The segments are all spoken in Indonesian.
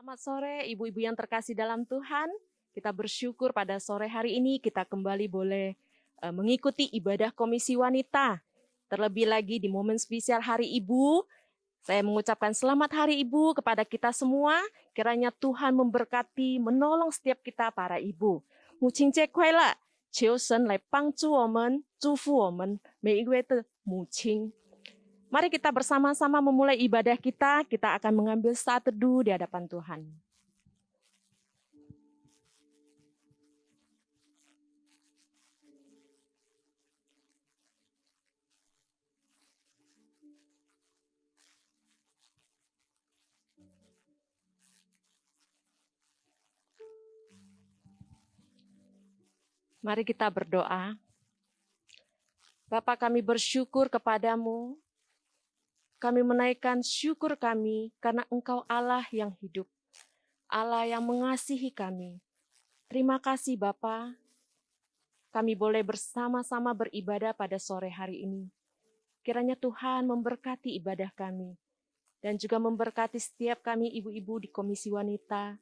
Selamat sore ibu-ibu yang terkasih dalam Tuhan. Kita bersyukur pada sore hari ini kita kembali boleh mengikuti ibadah Komisi Wanita. Terlebih lagi di momen spesial Hari Ibu, saya mengucapkan selamat Hari Ibu kepada kita semua. Kiranya Tuhan memberkati, menolong setiap kita para ibu. 母亲节快乐，求神来帮助我们，祝福我们每一位的母亲。Mari kita bersama-sama memulai ibadah kita akan mengambil saat teduh di hadapan Tuhan. Mari kita berdoa. Bapa, kami bersyukur kepadamu. Kami menaikkan syukur kami karena Engkau Allah yang hidup, Allah yang mengasihi kami. Terima kasih Bapa, kami boleh bersama-sama beribadah pada sore hari ini. Kiranya Tuhan memberkati ibadah kami, dan juga memberkati setiap kami ibu-ibu di Komisi Wanita.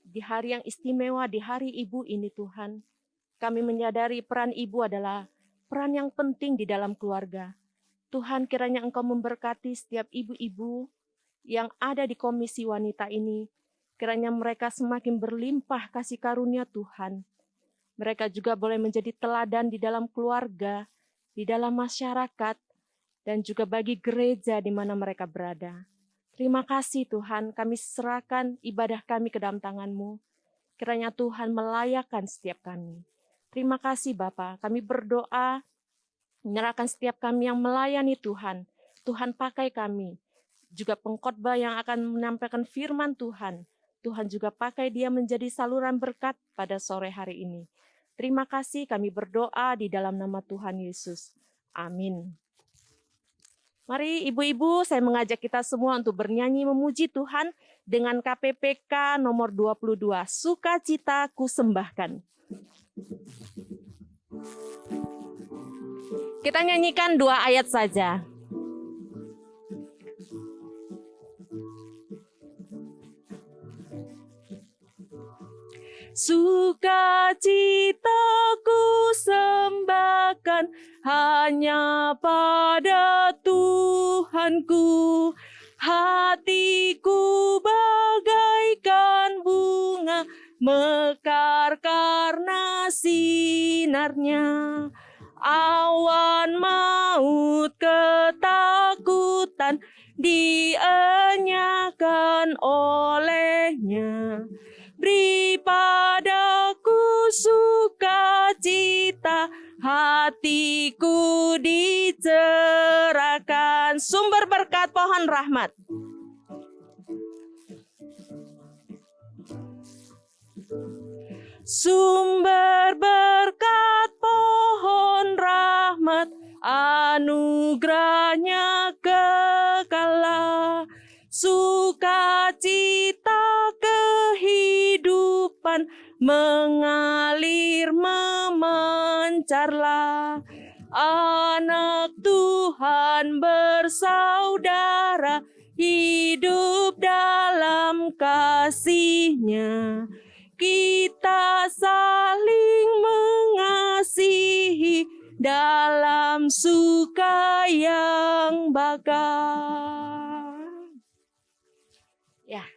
Di hari yang istimewa, di hari Ibu ini Tuhan, kami menyadari peran ibu adalah peran yang penting di dalam keluarga. Tuhan, kiranya Engkau memberkati setiap ibu-ibu yang ada di Komisi Wanita ini. Kiranya mereka semakin berlimpah kasih karunia Tuhan. Mereka juga boleh menjadi teladan di dalam keluarga, di dalam masyarakat, dan juga bagi gereja di mana mereka berada. Terima kasih Tuhan, kami serahkan ibadah kami ke dalam tangan-Mu. Kiranya Tuhan melayakkan setiap kami. Terima kasih Bapa, kami berdoa, menyerahkan setiap kami yang melayani Tuhan. Tuhan pakai kami. Juga pengkhotbah yang akan menyampaikan firman Tuhan. Tuhan juga pakai dia menjadi saluran berkat pada sore hari ini. Terima kasih, kami berdoa di dalam nama Tuhan Yesus. Amin. Mari ibu-ibu, saya mengajak kita semua untuk bernyanyi memuji Tuhan dengan KPPK nomor 22. Sukacita kusembahkan. Kita nyanyikan 2 ayat saja. Sukacitaku sembahkan hanya pada Tuhanku. Hatiku bagaikan bunga mekar karena sinarnya. Awan maut ketakutan dienyakan olehnya. Beri padaku sukacita, hatiku dicerahkan. Sumber berkat pohon rahmat. Sumber berkat pohon rahmat, anugerahnya kekal. Sukacita kehidupan mengalir memancarlah. Anak Tuhan bersaudara, hidup dalam kasih-Nya. Kita saling mengasihi dalam suka yang bakar. Ya,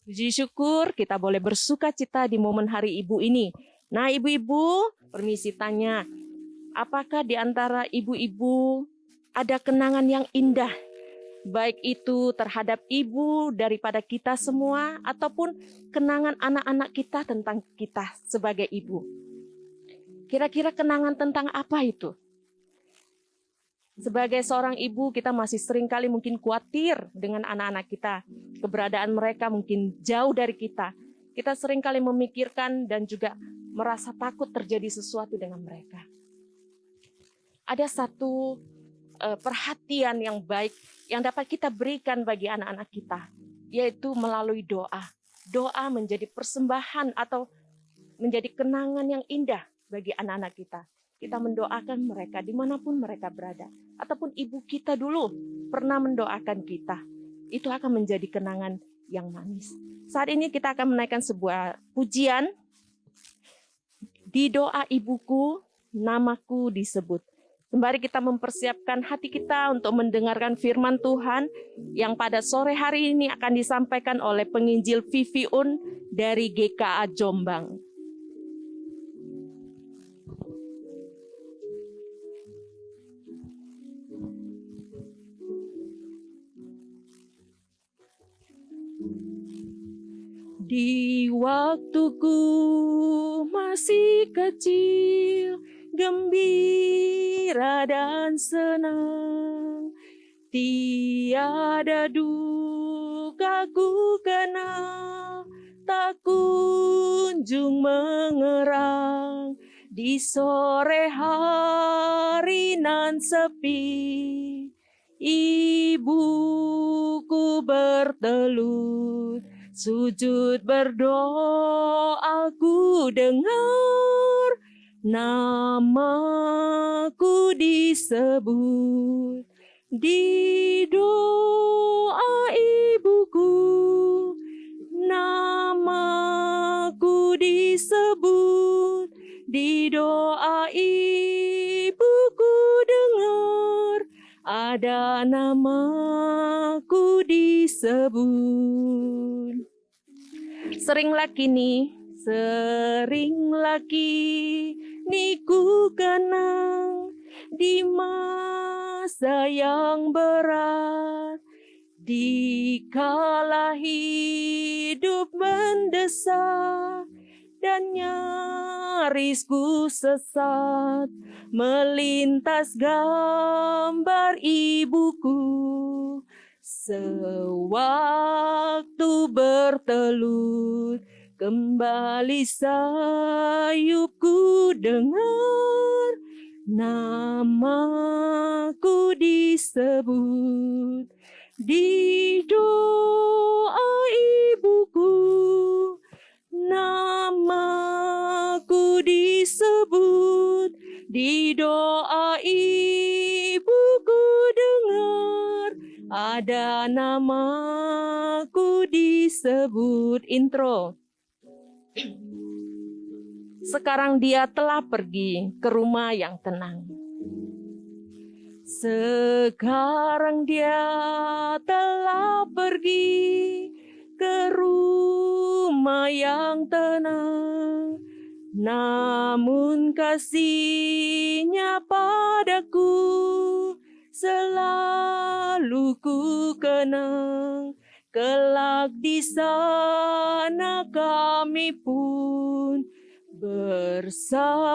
puji syukur kita boleh bersuka cita di momen Hari Ibu ini. Nah ibu-ibu, permisi tanya, apakah di antara ibu-ibu ada kenangan yang indah? Baik itu terhadap ibu daripada kita semua, ataupun kenangan anak-anak kita tentang kita sebagai ibu. Kira-kira kenangan tentang apa itu? Sebagai seorang ibu, kita masih seringkali mungkin khawatir dengan anak-anak kita. Keberadaan mereka mungkin jauh dari kita. Kita seringkali memikirkan dan juga merasa takut terjadi sesuatu dengan mereka. Ada satu perhatian yang baik yang dapat kita berikan bagi anak-anak kita, yaitu melalui doa. Doa menjadi persembahan atau menjadi kenangan yang indah bagi anak-anak kita. Kita mendoakan mereka dimanapun mereka berada. Ataupun ibu kita dulu pernah mendoakan kita. itu akan menjadi kenangan yang manis. Saat ini kita akan menaikkan sebuah pujian. Di doa ibuku, namaku disebut. Sembari kita mempersiapkan hati kita untuk mendengarkan firman Tuhan yang pada sore hari ini akan disampaikan oleh penginjil Vivi Un dari GKA Jombang. Di waktuku masih kecil, gembira dan senang, tiada duka ku kenal, tak kunjung mengerang. Di sore hari nan sepi, ibuku bertelut, sujud berdoa ku dengar, namaku disebut. Di doa ibuku, namaku disebut. Di doa ibuku dengar, ada namaku disebut. Sering lagi ku kenang di masa yang berat, dikala hidup mendesak dan nyaris ku sesat, melintas gambar ibuku. Sewaktu bertelut, kembali sayupku dengar, namaku disebut. Di doa ibuku, namaku disebut. Di doa ibuku dengar, ada namaku disebut. Intro. Sekarang dia telah pergi ke rumah yang tenang. Sekarang dia telah pergi ke rumah yang tenang. Namun kasihnya padaku selalu ku kenang. Kelak di sana kami pun bersama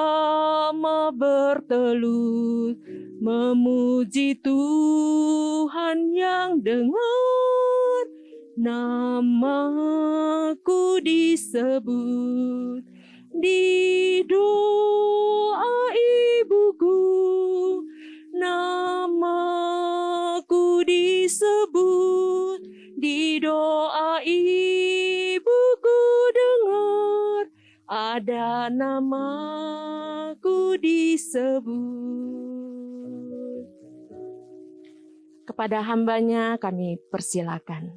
bertelut, memuji Tuhan yang dengar, namaku disebut. Di doa ibuku, namaku disebut. Di doa ibuku dengar, ada namaku disebut. Kepada hambanya kami persilakan.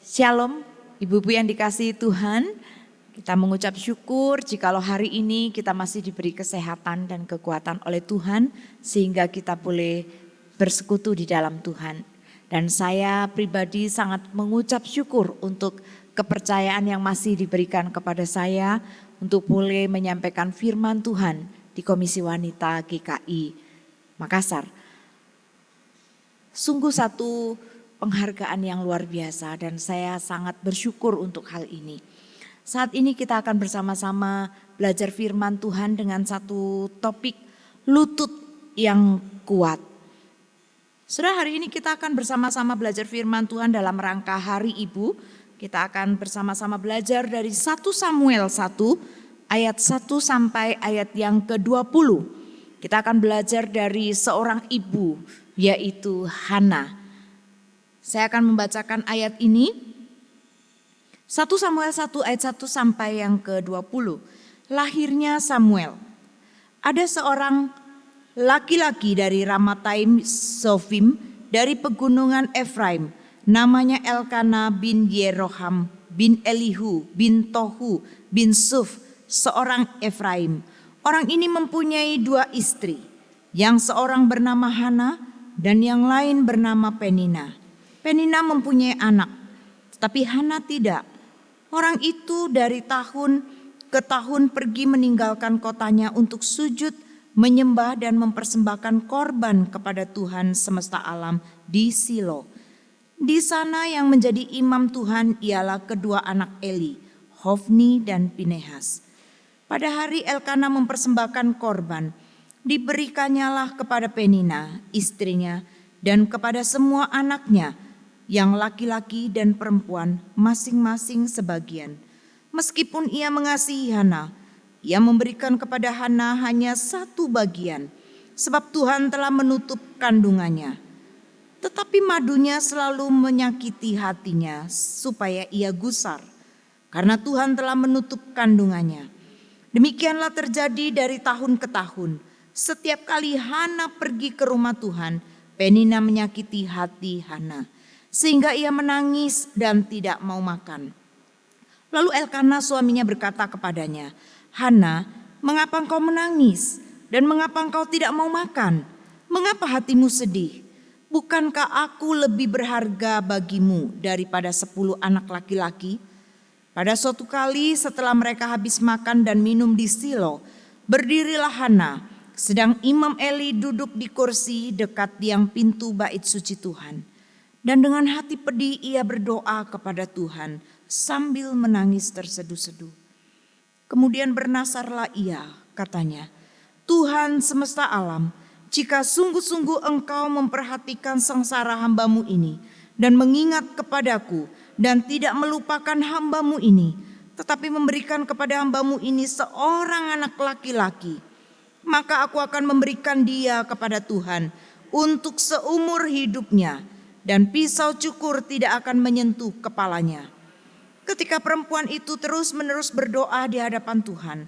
Shalom, ibu-ibu yang dikasihi Tuhan. Kita mengucap syukur jikalau hari ini kita masih diberi kesehatan dan kekuatan oleh Tuhan, sehingga kita boleh bersekutu di dalam Tuhan. Dan saya pribadi sangat mengucap syukur untuk kepercayaan yang masih diberikan kepada saya untuk boleh menyampaikan firman Tuhan di Komisi Wanita GKI Makassar. Sungguh satu penghargaan yang luar biasa dan saya sangat bersyukur untuk hal ini. Saat ini kita akan bersama-sama belajar firman Tuhan dengan satu topik lutut yang kuat. Saudara, hari ini kita akan bersama-sama belajar firman Tuhan dalam rangka Hari Ibu. Kita akan bersama-sama belajar dari 1 Samuel 1 ayat 1 sampai ayat yang ke-20. Kita akan belajar dari seorang ibu, yaitu Hana. Saya akan membacakan ayat ini. 1 Samuel 1 ayat 1 sampai yang ke-20. Lahirnya Samuel. Ada seorang laki-laki dari Ramataim Sofim dari pegunungan Efraim, namanya Elkana bin Yeroham bin Elihu bin Tohu bin Suf, seorang Efraim. Orang ini mempunyai 2 istri, yang seorang bernama Hana dan yang lain bernama Penina. Penina mempunyai anak, tetapi Hana tidak. Orang itu dari tahun ke tahun pergi meninggalkan kotanya untuk sujud, menyembah dan mempersembahkan korban kepada Tuhan semesta alam di Silo. Di sana yang menjadi imam Tuhan ialah kedua anak Eli, Hofni dan Pinehas. Pada hari Elkana mempersembahkan korban, diberikannya kepada Penina, istrinya, dan kepada semua anaknya, yang laki-laki dan perempuan masing-masing sebagian. Meskipun ia mengasihi Hana, ia memberikan kepada Hana hanya 1 bagian, sebab Tuhan telah menutup kandungannya. Tetapi madunya selalu menyakiti hatinya supaya ia gusar, karena Tuhan telah menutup kandungannya. Demikianlah terjadi dari tahun ke tahun. Setiap kali Hana pergi ke rumah Tuhan, Penina menyakiti hati Hana, sehingga ia menangis dan tidak mau makan. Lalu Elkana suaminya berkata kepadanya, "Hana, mengapa engkau menangis? Dan mengapa engkau tidak mau makan? Mengapa hatimu sedih? Bukankah aku lebih berharga bagimu daripada 10 anak laki-laki?" Pada suatu kali setelah mereka habis makan dan minum di Silo, berdirilah Hana, sedang Imam Eli duduk di kursi dekat tiang pintu bait suci Tuhan. Dan dengan hati pedih ia berdoa kepada Tuhan sambil menangis terseduh-seduh. Kemudian bernasarlah ia, katanya, "Tuhan semesta alam, jika sungguh-sungguh engkau memperhatikan sengsara hambamu ini dan mengingat kepadaku dan tidak melupakan hambamu ini, tetapi memberikan kepada hambamu ini seorang anak laki-laki, maka aku akan memberikan dia kepada Tuhan untuk seumur hidupnya, dan pisau cukur tidak akan menyentuh kepalanya." Ketika perempuan itu terus-menerus berdoa di hadapan Tuhan,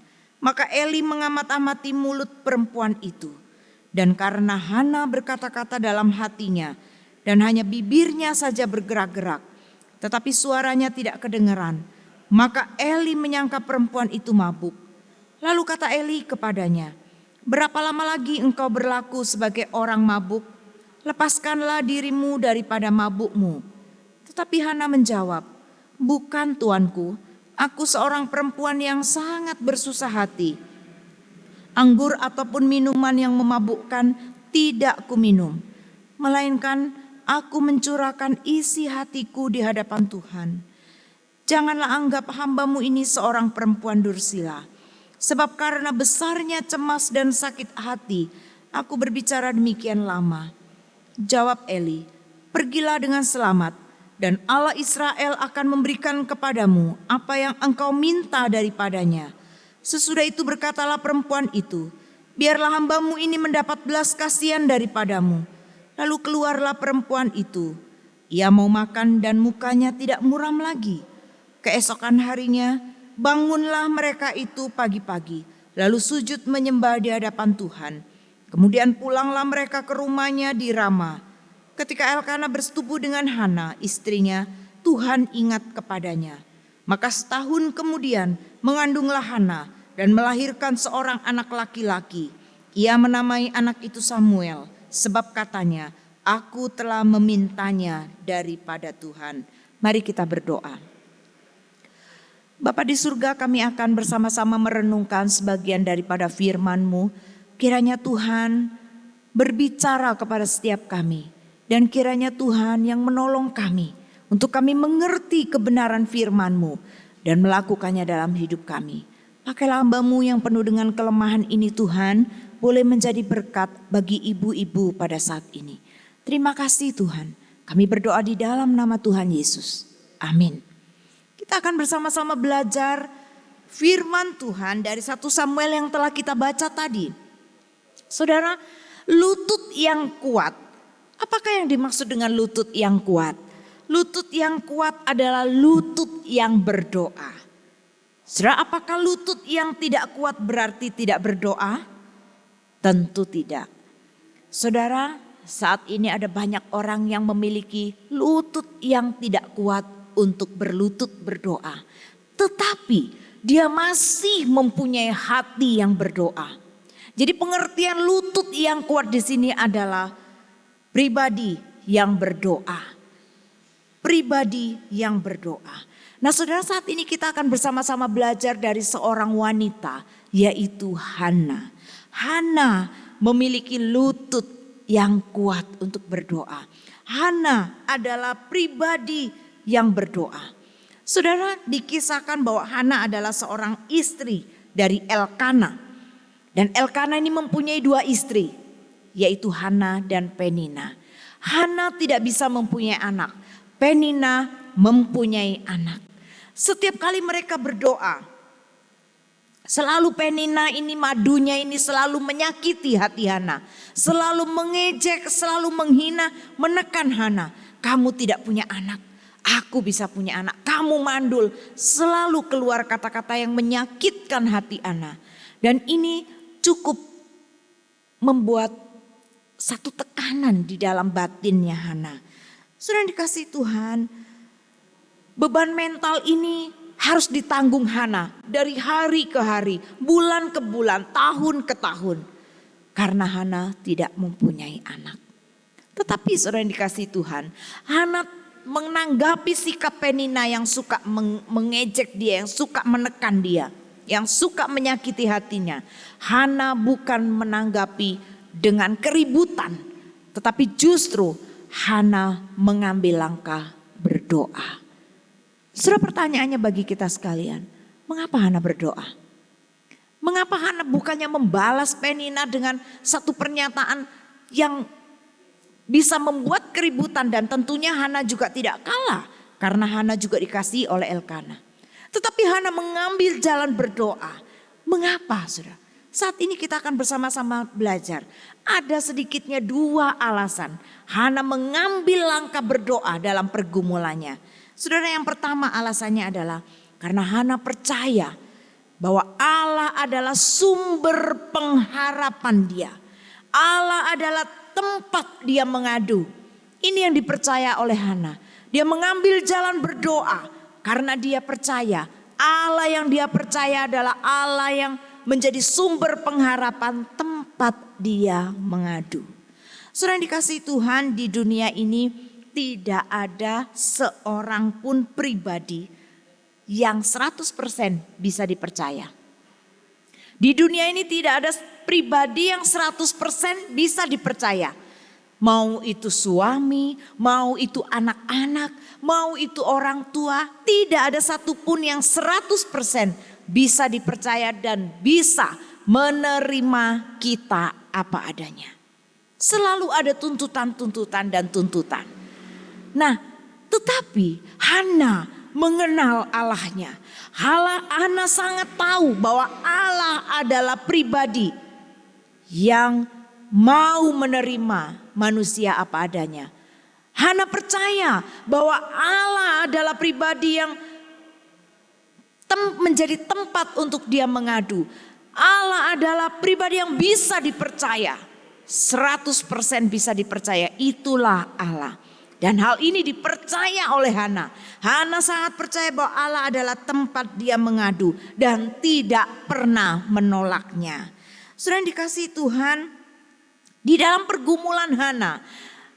maka Eli mengamat-amati mulut perempuan itu. Dan karena Hana berkata-kata dalam hatinya, dan hanya bibirnya saja bergerak-gerak, tetapi suaranya tidak kedengaran, maka Eli menyangka perempuan itu mabuk. Lalu kata Eli kepadanya, "Berapa lama lagi engkau berlaku sebagai orang mabuk? Lepaskanlah dirimu daripada mabukmu." Tetapi Hana menjawab, "Bukan tuanku, aku seorang perempuan yang sangat bersusah hati. Anggur ataupun minuman yang memabukkan tidak kuminum, melainkan aku mencurahkan isi hatiku di hadapan Tuhan. Janganlah anggap hambamu ini seorang perempuan dursila, sebab karena besarnya cemas dan sakit hati, aku berbicara demikian lama." Jawab Eli, "Pergilah dengan selamat, dan Allah Israel akan memberikan kepadamu apa yang engkau minta daripadanya." Sesudah itu berkatalah perempuan itu, "Biarlah hambamu ini mendapat belas kasihan daripadamu." Lalu keluarlah perempuan itu. Ia mau makan dan mukanya tidak muram lagi. Keesokan harinya bangunlah mereka itu pagi-pagi, lalu sujud menyembah di hadapan Tuhan. Kemudian pulanglah mereka ke rumahnya di Rama. Ketika Elkana bersetubuh dengan Hana, istrinya, Tuhan ingat kepadanya. Maka setahun kemudian mengandunglah Hana dan melahirkan seorang anak laki-laki. Ia menamai anak itu Samuel, sebab katanya, "Aku telah memintanya daripada Tuhan." Mari kita berdoa. Bapa di surga, kami akan bersama-sama merenungkan sebagian daripada firman-Mu. Kiranya Tuhan berbicara kepada setiap kami. Dan kiranya Tuhan yang menolong kami untuk kami mengerti kebenaran firman-Mu dan melakukannya dalam hidup kami. Pakailah hamba-Mu yang penuh dengan kelemahan ini Tuhan, boleh menjadi berkat bagi ibu-ibu pada saat ini. Terima kasih Tuhan, kami berdoa di dalam nama Tuhan Yesus. Amin. Kita akan bersama-sama belajar firman Tuhan dari 1 Samuel yang telah kita baca tadi. Saudara, lutut yang kuat. Apakah yang dimaksud dengan lutut yang kuat? Lutut yang kuat adalah lutut yang berdoa. Saudara, apakah lutut yang tidak kuat berarti tidak berdoa? Tentu tidak. Saudara, saat ini ada banyak orang yang memiliki lutut yang tidak kuat untuk berlutut berdoa. Tetapi dia masih mempunyai hati yang berdoa. Jadi pengertian lutut yang kuat di sini adalah pribadi yang berdoa. Pribadi yang berdoa. Nah saudara, saat ini kita akan bersama-sama belajar dari seorang wanita, yaitu Hana. Hana memiliki lutut yang kuat untuk berdoa. Hana adalah pribadi yang berdoa. Saudara, dikisahkan bahwa Hana adalah seorang istri dari Elkana. Dan Elkana ini mempunyai 2 istri, yaitu Hana dan Penina. Hana tidak bisa mempunyai anak. Penina mempunyai anak. Setiap kali mereka berdoa, selalu Penina ini, madunya ini selalu menyakiti hati Hana. Selalu mengejek, selalu menghina, menekan Hana. Kamu tidak punya anak, aku bisa punya anak. Kamu mandul. Selalu keluar kata-kata yang menyakitkan hati Hana. Dan ini cukup membuat satu tekanan di dalam batinnya Hana. Sudah dikasih Tuhan, beban mental ini harus ditanggung Hana dari hari ke hari, bulan ke bulan, tahun ke tahun. Karena Hana tidak mempunyai anak. Tetapi saudara yang dikasih Tuhan, Hana menanggapi sikap Penina yang suka mengejek dia, yang suka menekan dia, yang suka menyakiti hatinya. Hana bukan menanggapi dengan keributan, tetapi justru Hana mengambil langkah berdoa. Saudara, pertanyaannya bagi kita sekalian, mengapa Hana berdoa? Mengapa Hana bukannya membalas Penina dengan satu pernyataan yang bisa membuat keributan, dan tentunya Hana juga tidak kalah karena Hana juga dikasihi oleh Elkana. Tetapi Hana mengambil jalan berdoa. Mengapa, saudara? Saat ini kita akan bersama-sama belajar. Ada sedikitnya 2 alasan Hana mengambil langkah berdoa dalam pergumulannya. Saudara, yang pertama alasannya adalah karena Hana percaya bahwa Allah adalah sumber pengharapan dia. Allah adalah tempat dia mengadu. Ini yang dipercaya oleh Hana. Dia mengambil jalan berdoa karena dia percaya Allah yang dia percaya adalah Allah yang menjadi sumber pengharapan, tempat dia mengadu. Saudara yang dikasihi Tuhan, di dunia ini tidak ada seorang pun pribadi yang 100% bisa dipercaya. Di dunia ini tidak ada pribadi yang 100% bisa dipercaya. Mau itu suami, mau itu anak-anak, mau itu orang tua, tidak ada satupun yang 100% bisa dipercaya dan bisa menerima kita apa adanya. Selalu ada tuntutan-tuntutan dan tuntutan. Nah, tetapi Hana mengenal Allahnya. Hana sangat tahu bahwa Allah adalah pribadi yang mau menerima manusia apa adanya. Hana percaya bahwa Allah adalah pribadi yang menjadi tempat untuk dia mengadu. Allah adalah pribadi yang bisa dipercaya. 100% bisa dipercaya, itulah Allah. Dan hal ini dipercaya oleh Hana. Hana sangat percaya bahwa Allah adalah tempat dia mengadu dan tidak pernah menolaknya. Saudara yang dikasihi Tuhan, di dalam pergumulan Hana,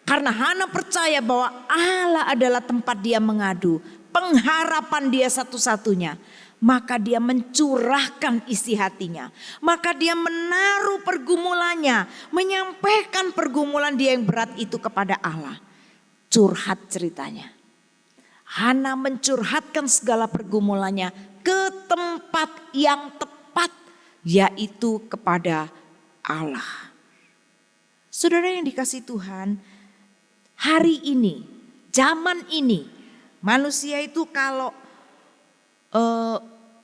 karena Hana percaya bahwa Allah adalah tempat dia mengadu, pengharapan dia satu-satunya, maka dia mencurahkan isi hatinya. Maka dia menaruh pergumulannya, menyampaikan pergumulan dia yang berat itu kepada Allah. Curhat ceritanya. Hana mencurhatkan segala pergumulannya ke tempat yang tepat, yaitu kepada Allah. Saudara yang dikasihi Tuhan, hari ini, zaman ini, manusia itu kalau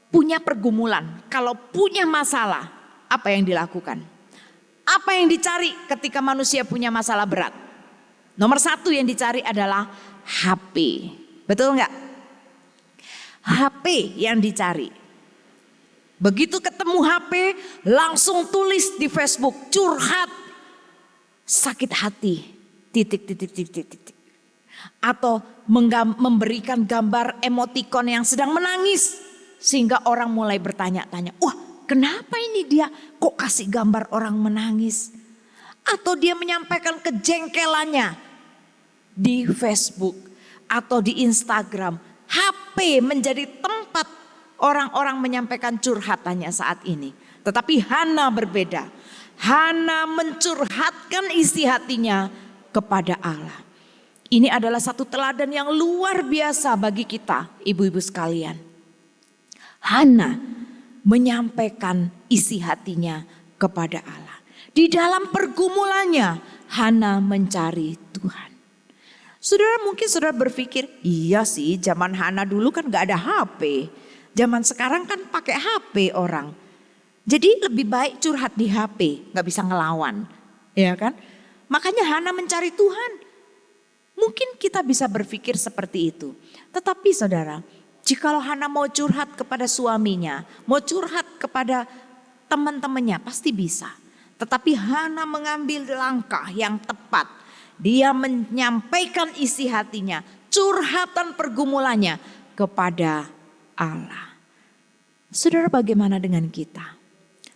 punya pergumulan, kalau punya masalah, apa yang dilakukan? Apa yang dicari ketika manusia punya masalah berat? Nomor 1 yang dicari adalah HP. Betul nggak? HP yang dicari. Begitu ketemu HP, langsung tulis di Facebook, curhat. sakit hati, titik, titik, titik, titik. Atau memberikan gambar emotikon yang sedang menangis. Sehingga orang mulai bertanya-tanya, wah kenapa ini dia kok kasih gambar orang menangis? Atau dia menyampaikan kejengkelannya di Facebook atau di Instagram. HP menjadi tempat orang-orang menyampaikan curhatannya saat ini. Tetapi Hana berbeda. Hana mencurhatkan isi hatinya kepada Allah. Ini adalah satu teladan yang luar biasa bagi kita, ibu-ibu sekalian. Hana menyampaikan isi hatinya kepada Allah. Di dalam pergumulannya, Hana mencari Tuhan. Saudara, mungkin saudara berpikir, iya sih zaman Hana dulu kan gak ada HP. Zaman sekarang kan pakai HP orang. Jadi lebih baik curhat di HP, gak bisa ngelawan. Ya kan? Makanya Hana mencari Tuhan. Mungkin kita bisa berpikir seperti itu. Tetapi saudara, jikalau Hana mau curhat kepada suaminya, mau curhat kepada teman-temannya, pasti bisa. Tetapi Hana mengambil langkah yang tepat. Dia menyampaikan isi hatinya, curhatan pergumulannya kepada Allah. Saudara, bagaimana dengan kita?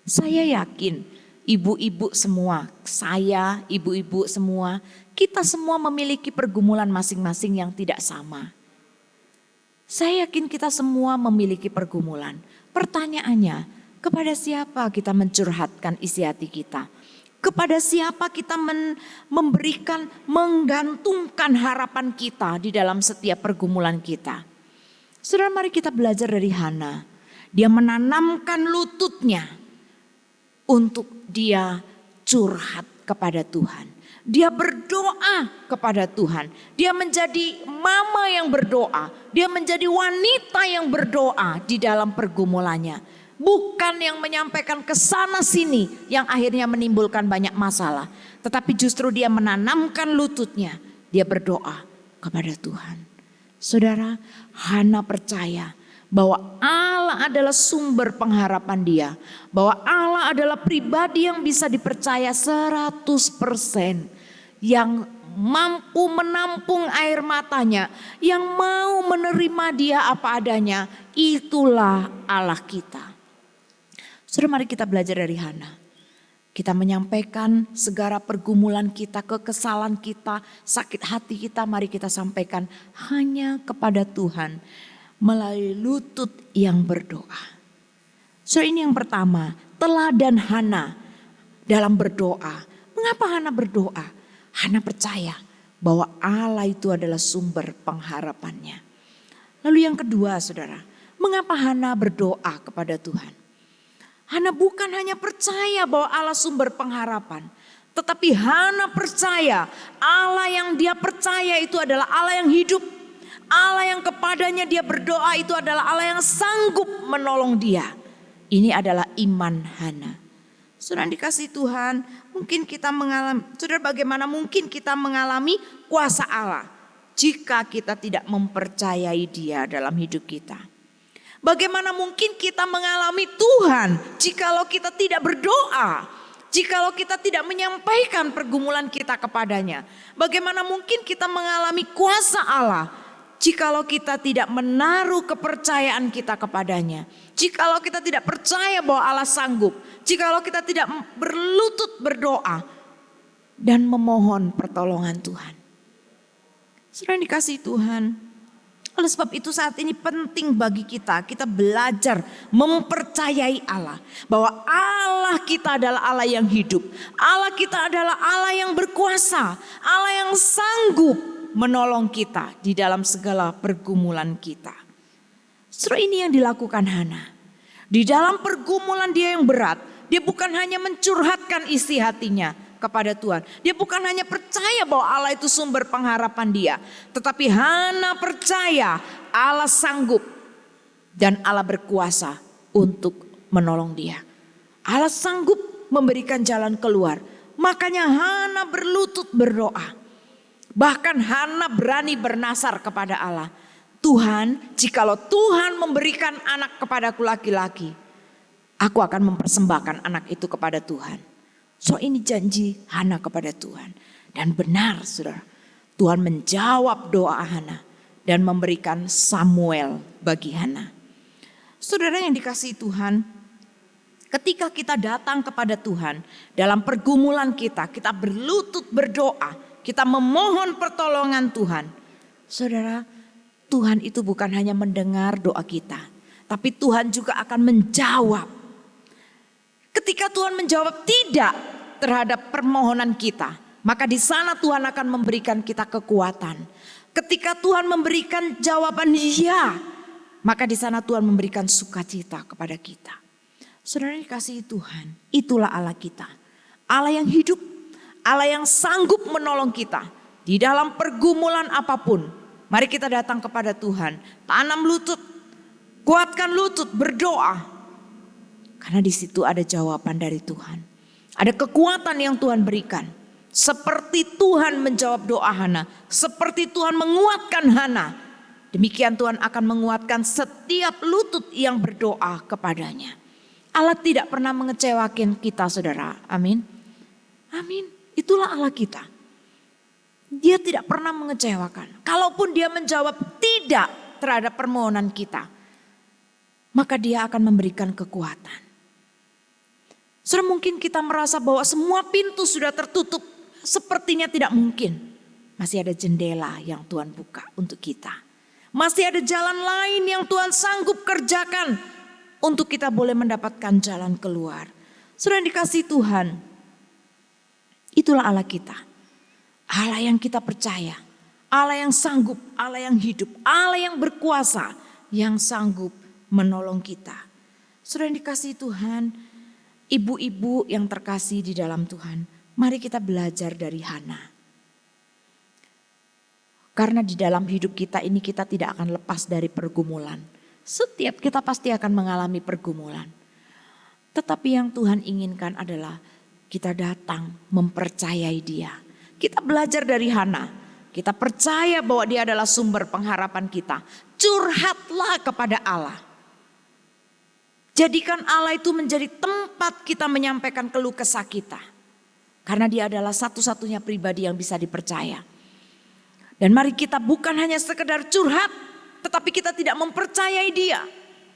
Saya yakin ibu-ibu semua, saya, ibu-ibu semua, kita semua memiliki pergumulan masing-masing yang tidak sama. Saya yakin kita semua memiliki pergumulan. Pertanyaannya, kepada siapa kita mencurhatkan isi hati kita? Kepada siapa kita memberikan, menggantungkan harapan kita di dalam setiap pergumulan kita? Saudara, mari kita belajar dari Hana. Dia menanamkan lututnya untuk dia curhat kepada Tuhan. Dia berdoa kepada Tuhan. Dia menjadi mama yang berdoa. Dia menjadi wanita yang berdoa di dalam pergumulannya. Bukan yang menyampaikan ke sana sini yang akhirnya menimbulkan banyak masalah. Tetapi justru dia menanamkan lututnya. Dia berdoa kepada Tuhan. Saudara, Hana percaya bahwa Allah adalah sumber pengharapan dia. Bahwa Allah adalah pribadi yang bisa dipercaya 100%. Yang mampu menampung air matanya. Yang mau menerima dia apa adanya. Itulah Allah kita. Saudara, mari kita belajar dari Hana. Kita menyampaikan segala pergumulan kita, kekesalan kita, sakit hati kita. Mari kita sampaikan hanya kepada Tuhan melalui lutut yang berdoa. So ini yang pertama, teladan Hana dalam berdoa. Mengapa Hana berdoa? Hana percaya bahwa Allah itu adalah sumber pengharapannya. Lalu yang kedua, saudara, mengapa Hana berdoa kepada Tuhan? Hana bukan hanya percaya bahwa Allah sumber pengharapan. Tetapi Hana percaya Allah yang dia percaya itu adalah Allah yang hidup. Allah yang kepadanya dia berdoa itu adalah Allah yang sanggup menolong dia. Ini adalah iman Hana. Saudara dikasih Tuhan, mungkin kita mengalami, saudara bagaimana mungkin kita mengalami kuasa Allah jika kita tidak mempercayai dia dalam hidup kita. Bagaimana mungkin kita mengalami Tuhan jikalau kita tidak berdoa, jikalau kita tidak menyampaikan pergumulan kita kepadanya. Bagaimana mungkin kita mengalami kuasa Allah jikalau kita tidak menaruh kepercayaan kita kepadanya. Jikalau kita tidak percaya bahwa Allah sanggup. Jikalau kita tidak berlutut berdoa dan memohon pertolongan Tuhan. Saudara dikasih Tuhan. Oleh sebab itu saat ini penting bagi kita belajar mempercayai Allah. Bahwa Allah kita adalah Allah yang hidup. Allah kita adalah Allah yang berkuasa. Allah yang sanggup menolong kita di dalam segala pergumulan kita. Saudara, ini yang dilakukan Hana. Di dalam pergumulan dia yang berat, dia bukan hanya mencurhatkan isi hatinya kepada Tuhan. Dia bukan hanya percaya bahwa Allah itu sumber pengharapan dia. Tetapi Hana percaya Allah sanggup dan Allah berkuasa untuk menolong dia. Allah sanggup memberikan jalan keluar. Makanya Hana berlutut berdoa. Bahkan Hana berani bernasar kepada Allah. Tuhan, jikalau Tuhan memberikan anak kepadaku laki-laki, aku akan mempersembahkan anak itu kepada Tuhan. So ini janji Hana kepada Tuhan. Dan benar saudara, Tuhan menjawab doa Hana dan memberikan Samuel bagi Hana. Saudara yang dikasihi Tuhan, ketika kita datang kepada Tuhan dalam pergumulan kita berlutut berdoa, kita memohon pertolongan Tuhan. Saudara, Tuhan itu bukan hanya mendengar doa kita, tapi Tuhan juga akan menjawab. Ketika Tuhan menjawab tidak terhadap permohonan kita, maka di sana Tuhan akan memberikan kita kekuatan. Ketika Tuhan memberikan jawaban ya, maka di sana Tuhan memberikan sukacita kepada kita. Saudara dikasihi Tuhan, itulah Allah kita. Allah yang hidup, Allah yang sanggup menolong kita di dalam pergumulan apapun. Mari kita datang kepada Tuhan, tanam lutut, kuatkan lutut, berdoa. Karena di situ ada jawaban dari Tuhan. Ada kekuatan yang Tuhan berikan. Seperti Tuhan menjawab doa Hana, seperti Tuhan menguatkan Hana, demikian Tuhan akan menguatkan setiap lutut yang berdoa kepadanya. Allah tidak pernah mengecewakan kita saudara, amin. Amin, itulah Allah kita. Dia tidak pernah mengecewakan. Kalaupun dia menjawab tidak terhadap permohonan kita, maka dia akan memberikan kekuatan. Saudara, mungkin kita merasa bahwa semua pintu sudah tertutup, sepertinya tidak mungkin. Masih ada jendela yang Tuhan buka untuk kita. Masih ada jalan lain yang Tuhan sanggup kerjakan untuk kita boleh mendapatkan jalan keluar. Saudara yang dikasihi Tuhan, itulah Allah kita. Allah yang kita percaya, Allah yang sanggup, Allah yang hidup, Allah yang berkuasa, yang sanggup menolong kita. Saudara yang dikasihi Tuhan, ibu-ibu yang terkasih di dalam Tuhan, mari kita belajar dari Hana. Karena di dalam hidup kita ini kita tidak akan lepas dari pergumulan. Setiap kita pasti akan mengalami pergumulan. Tetapi yang Tuhan inginkan adalah kita datang mempercayai Dia. Kita belajar dari Hana. Kita percaya bahwa Dia adalah sumber pengharapan kita. Curhatlah kepada Allah. Jadikan Allah itu menjadi tempat kita menyampaikan keluh kesah kita. Karena Dia adalah satu-satunya pribadi yang bisa dipercaya. Dan mari kita bukan hanya sekedar curhat, tetapi kita tidak mempercayai Dia.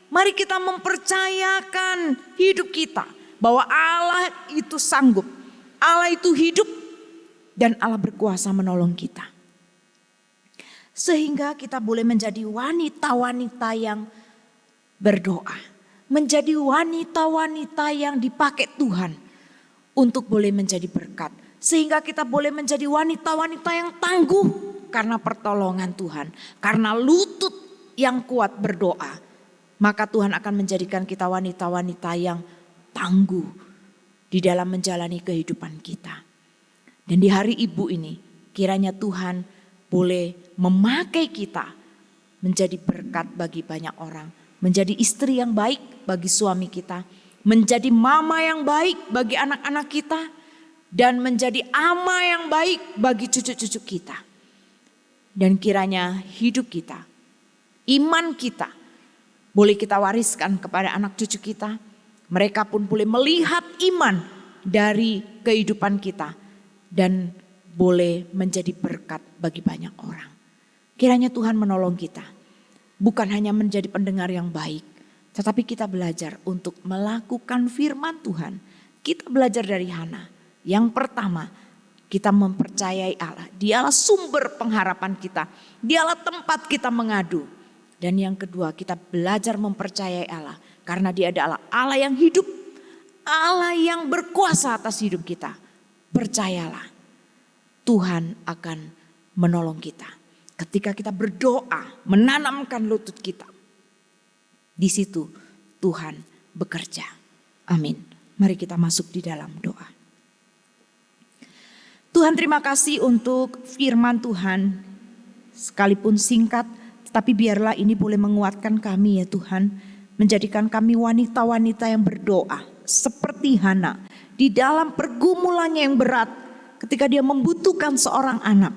Mari kita mempercayakan hidup kita bahwa Allah itu sanggup, Allah itu hidup, dan Allah berkuasa menolong kita. Sehingga kita boleh menjadi wanita-wanita yang berdoa. Menjadi wanita-wanita yang dipakai Tuhan untuk boleh menjadi berkat. Sehingga kita boleh menjadi wanita-wanita yang tangguh karena pertolongan Tuhan. Karena lutut yang kuat berdoa. Maka Tuhan akan menjadikan kita wanita-wanita yang tangguh di dalam menjalani kehidupan kita. Dan di hari Ibu ini kiranya Tuhan boleh memakai kita menjadi berkat bagi banyak orang. Menjadi istri yang baik bagi suami kita. Menjadi mama yang baik bagi anak-anak kita. Dan menjadi ama yang baik bagi cucu-cucu kita. Dan kiranya hidup kita, iman kita boleh kita wariskan kepada anak cucu kita. Mereka pun boleh melihat iman dari kehidupan kita. Dan boleh menjadi berkat bagi banyak orang. Kiranya Tuhan menolong kita. Bukan hanya menjadi pendengar yang baik. Tetapi kita belajar untuk melakukan firman Tuhan. Kita belajar dari Hana. Yang pertama, kita mempercayai Allah. Dialah sumber pengharapan kita. Dialah tempat kita mengadu. Dan yang kedua, kita belajar mempercayai Allah. Karena Dia adalah Allah yang hidup. Allah yang berkuasa atas hidup kita. Percayalah, Tuhan akan menolong kita. Ketika kita berdoa, menanamkan lutut kita. Di situ Tuhan bekerja. Amin. Mari kita masuk di dalam doa. Tuhan, terima kasih untuk firman Tuhan. Sekalipun singkat, tetapi biarlah ini boleh menguatkan kami ya Tuhan. Menjadikan kami wanita-wanita yang berdoa. Seperti Hana. Di dalam pergumulannya yang berat, ketika dia membutuhkan seorang anak,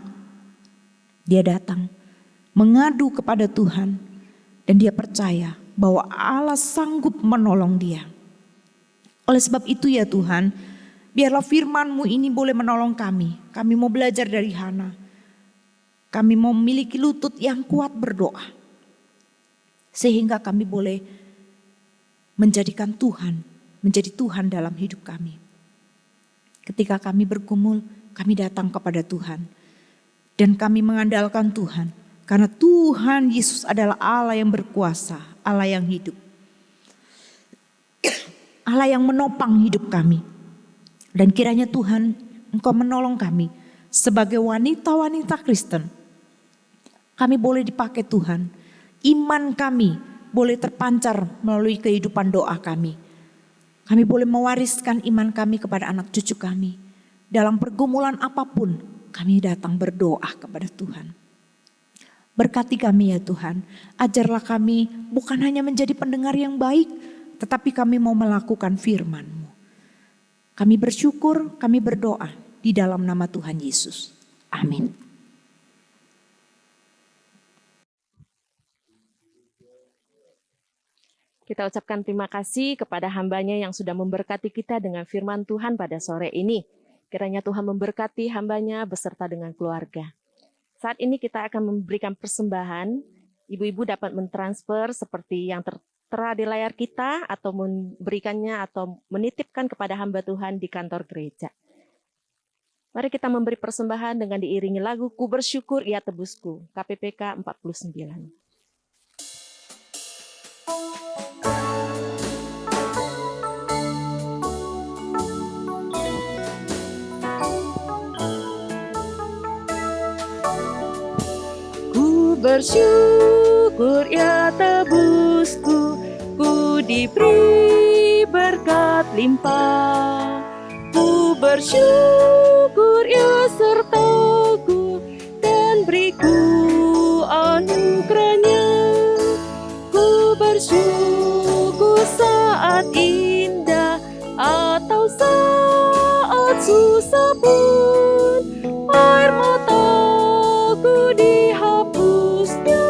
dia datang mengadu kepada Tuhan dan dia percaya bahwa Allah sanggup menolong dia. Oleh sebab itu ya Tuhan, Biarlah firman-Mu ini boleh menolong kami. Kami mau belajar dari Hana. Kami mau memiliki lutut yang kuat berdoa. Sehingga kami boleh menjadikan Tuhan, menjadi Tuhan dalam hidup kami. Ketika kami bergumul, kami datang kepada Tuhan. Dan kami mengandalkan Tuhan. Karena Tuhan Yesus adalah Allah yang berkuasa, Allah yang hidup. Allah yang menopang hidup kami. Dan kiranya Tuhan, Engkau menolong kami sebagai wanita-wanita Kristen. Kami boleh dipakai Tuhan. Iman kami boleh terpancar melalui kehidupan doa kami. Kami boleh mewariskan iman kami kepada anak cucu kami. Dalam pergumulan apapun, kami datang berdoa kepada Tuhan. Berkati kami ya Tuhan. Ajarlah kami bukan hanya menjadi pendengar yang baik, tetapi kami mau melakukan firman-Mu. Kami bersyukur, kami berdoa di dalam nama Tuhan Yesus. Amin. Kita ucapkan terima kasih kepada hamba-Nya yang sudah memberkati kita dengan firman Tuhan pada sore ini. Kiranya Tuhan memberkati hamba-Nya beserta dengan keluarga. Saat ini kita akan memberikan persembahan. Ibu-ibu dapat mentransfer seperti yang tertera di layar kita atau memberikannya atau menitipkan kepada hamba Tuhan di kantor gereja. Mari kita memberi persembahan dengan diiringi lagu Ku Bersyukur Ia Tebusku, KPPK 49. Ku bersyukur Ia tebusku, ku diberi berkat limpah. Ku bersyukur Ia sertaku dan beriku anugerahnya. Ku bersyukur saat indah atau saat susah pun, air mataku dihapusnya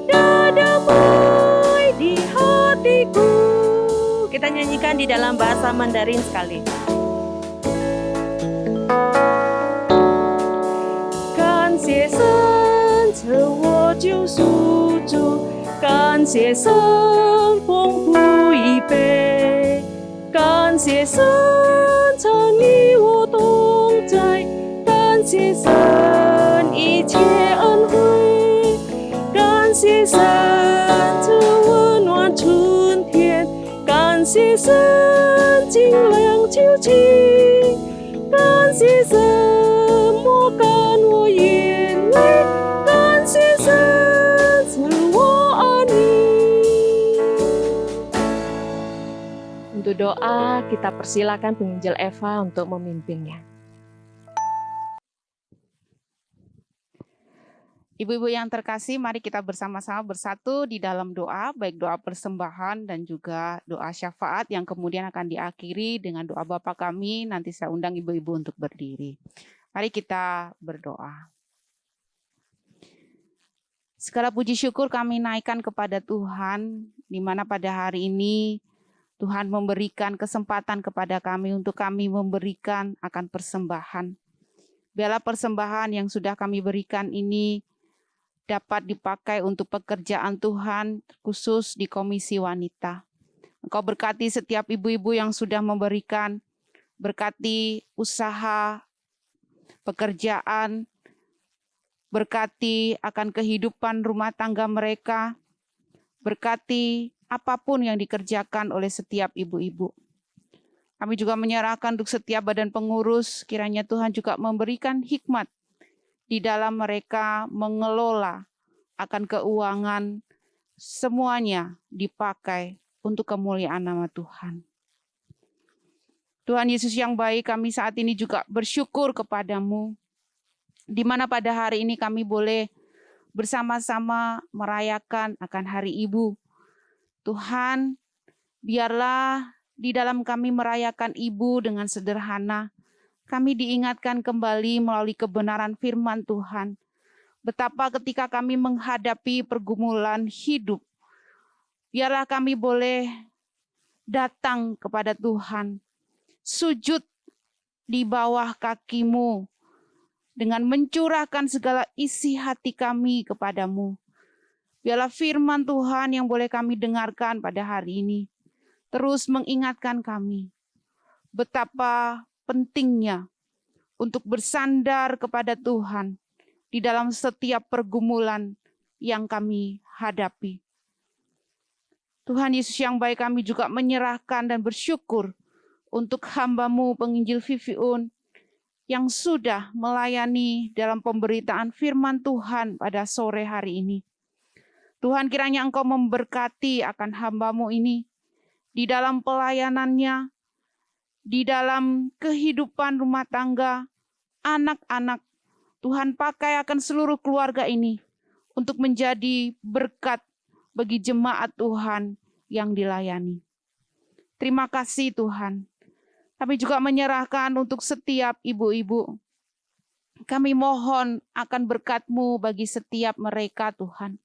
dan damai di hatiku. Kita nyanyikan di dalam bahasa Mandarin sekali. 感谢神赐我救赎主，感谢神丰富一杯，感谢神常与我同在，感谢神一切恩惠，感谢神赐温暖春天，感谢神尽量秋季，感谢神抹干我眼泪，感谢神赐我安宁。Untuk doa, kita persilakan penginjil Eva untuk memimpinnya. Ibu-ibu yang terkasih, mari kita bersama-sama bersatu di dalam doa, baik doa persembahan dan juga doa syafaat yang kemudian akan diakhiri dengan doa Bapa kami. Nanti saya undang ibu-ibu untuk berdiri. Mari kita berdoa. Segala puji syukur kami naikkan kepada Tuhan, di mana pada hari ini Tuhan memberikan kesempatan kepada kami untuk kami memberikan akan persembahan. Biarlah persembahan yang sudah kami berikan ini dapat dipakai untuk pekerjaan Tuhan, khusus di Komisi Wanita. Engkau berkati setiap ibu-ibu yang sudah memberikan, berkati usaha, pekerjaan, berkati akan kehidupan rumah tangga mereka, berkati apapun yang dikerjakan oleh setiap ibu-ibu. Kami juga menyerahkan untuk setiap badan pengurus, kiranya Tuhan juga memberikan hikmat di dalam mereka mengelola akan keuangan, semuanya dipakai untuk kemuliaan nama Tuhan. Tuhan Yesus yang baik, kami saat ini juga bersyukur kepadamu, di mana pada hari ini kami boleh bersama-sama merayakan akan Hari Ibu. Tuhan, biarlah di dalam kami merayakan Ibu dengan sederhana, kami diingatkan kembali melalui kebenaran firman Tuhan. Betapa ketika kami menghadapi pergumulan hidup, biarlah kami boleh datang kepada Tuhan, sujud di bawah kaki-Mu dengan mencurahkan segala isi hati kami kepadamu. Biarlah firman Tuhan yang boleh kami dengarkan pada hari ini terus mengingatkan kami betapa pentingnya untuk bersandar kepada Tuhan di dalam setiap pergumulan yang kami hadapi. Tuhan Yesus yang baik, kami juga menyerahkan dan bersyukur untuk hamba-Mu penginjil Viviun yang sudah melayani dalam pemberitaan firman Tuhan pada sore hari ini. Tuhan, kiranya Engkau memberkati akan hamba-Mu ini di dalam pelayanannya, di dalam kehidupan rumah tangga, anak-anak. Tuhan, pakai akan seluruh keluarga ini untuk menjadi berkat bagi jemaat Tuhan yang dilayani. Terima kasih Tuhan. Kami juga menyerahkan untuk setiap ibu-ibu. Kami mohon akan berkat-Mu bagi setiap mereka Tuhan.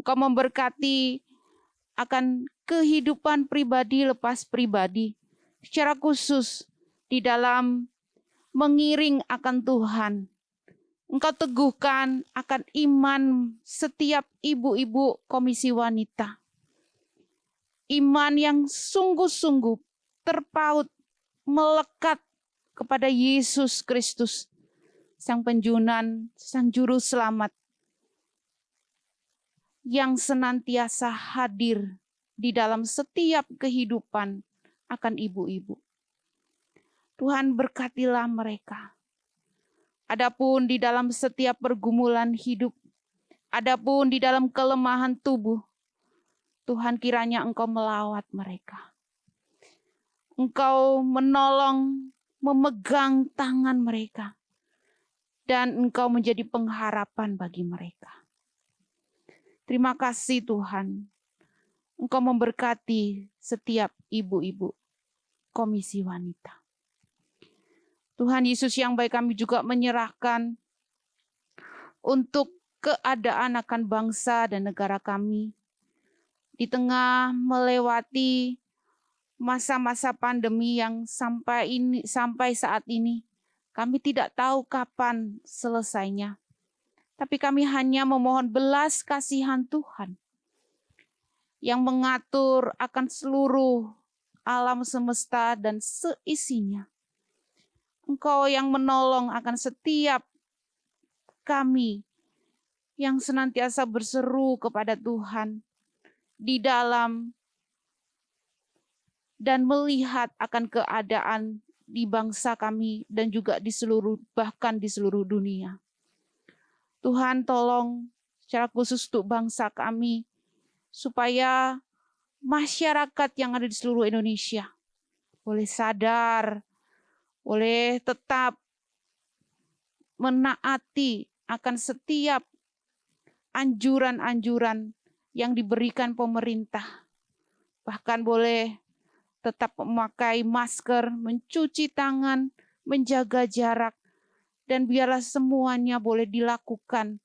Engkau memberkati akan kehidupan pribadi lepas pribadi. Secara khusus di dalam mengiring akan Tuhan. Engkau teguhkan akan iman setiap ibu-ibu komisi wanita. Iman yang sungguh-sungguh terpaut, melekat kepada Yesus Kristus, Sang Penjunan, Sang Juru Selamat, yang senantiasa hadir di dalam setiap kehidupan akan ibu-ibu. Tuhan, berkatilah mereka. Adapun di dalam setiap pergumulan hidup, adapun di dalam kelemahan tubuh, Tuhan, kiranya Engkau melawat mereka. Engkau menolong, memegang tangan mereka, dan Engkau menjadi pengharapan bagi mereka. Terima kasih Tuhan, Engkau memberkati setiap ibu-ibu komisi wanita. Tuhan Yesus yang baik, kami juga menyerahkan untuk keadaan akan bangsa dan negara kami. Di tengah melewati masa-masa pandemi yang sampai saat ini, kami tidak tahu kapan selesainya. Tapi kami hanya memohon belas kasihan Tuhan yang mengatur akan seluruh alam semesta dan seisinya. Engkau yang menolong akan setiap kami yang senantiasa berseru kepada Tuhan di dalam dan melihat akan keadaan di bangsa kami dan juga bahkan di seluruh dunia. Tuhan, tolong secara khusus untuk bangsa kami supaya masyarakat yang ada di seluruh Indonesia boleh sadar, boleh tetap menaati akan setiap anjuran-anjuran yang diberikan pemerintah. Bahkan boleh tetap memakai masker, mencuci tangan, menjaga jarak, dan biarlah semuanya boleh dilakukan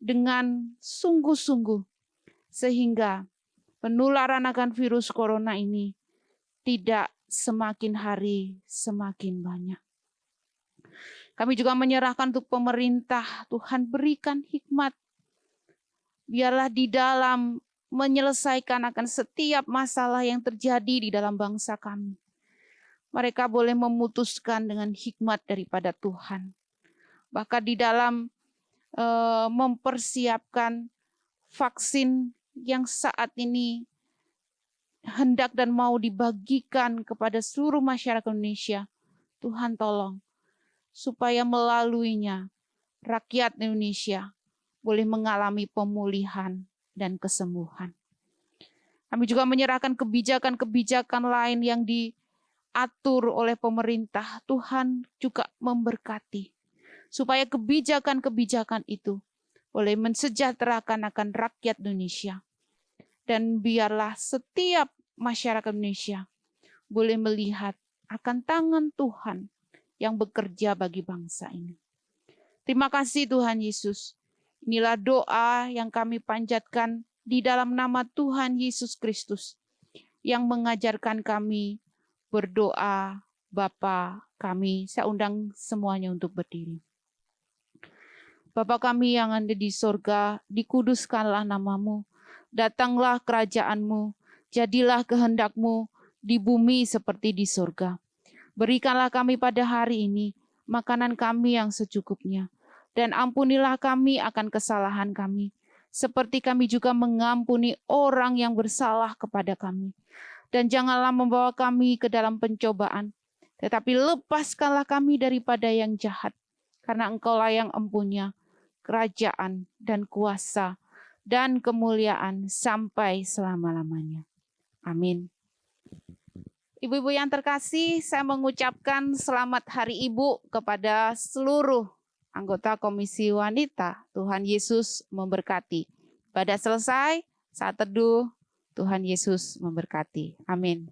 dengan sungguh-sungguh, sehingga penularan akan virus corona ini tidak semakin hari semakin banyak. Kami juga menyerahkan untuk pemerintah, Tuhan berikan hikmat. Biarlah di dalam menyelesaikan akan setiap masalah yang terjadi di dalam bangsa kami. Mereka boleh memutuskan dengan hikmat daripada Tuhan. Bahkan di dalam mempersiapkan vaksin yang saat ini hendak dan mau dibagikan kepada seluruh masyarakat Indonesia. Tuhan tolong supaya melaluinya rakyat Indonesia boleh mengalami pemulihan dan kesembuhan. Kami juga menyerahkan kebijakan-kebijakan lain yang diatur oleh pemerintah. Tuhan juga memberkati supaya kebijakan-kebijakan itu boleh mensejahterakan akan rakyat Indonesia. Dan biarlah setiap masyarakat Indonesia boleh melihat akan tangan Tuhan yang bekerja bagi bangsa ini. Terima kasih Tuhan Yesus. Inilah doa yang kami panjatkan di dalam nama Tuhan Yesus Kristus yang mengajarkan kami berdoa Bapa kami, saya undang semuanya untuk berdiri. Bapa kami yang ada di sorga, dikuduskanlah namamu, datanglah kerajaanmu, jadilah kehendak-mu di bumi seperti di sorga. Berikanlah kami pada hari ini makanan kami yang secukupnya, dan ampunilah kami akan kesalahan kami, seperti kami juga mengampuni orang yang bersalah kepada kami. Dan janganlah membawa kami ke dalam pencobaan, tetapi lepaskanlah kami daripada yang jahat, karena Engkaulah yang empunya kerajaan dan kuasa dan kemuliaan sampai selama-lamanya. Amin. Ibu-ibu yang terkasih, saya mengucapkan selamat Hari Ibu kepada seluruh anggota Komisi Wanita. Tuhan Yesus memberkati. Ibadah selesai, saat teduh, Tuhan Yesus memberkati. Amin.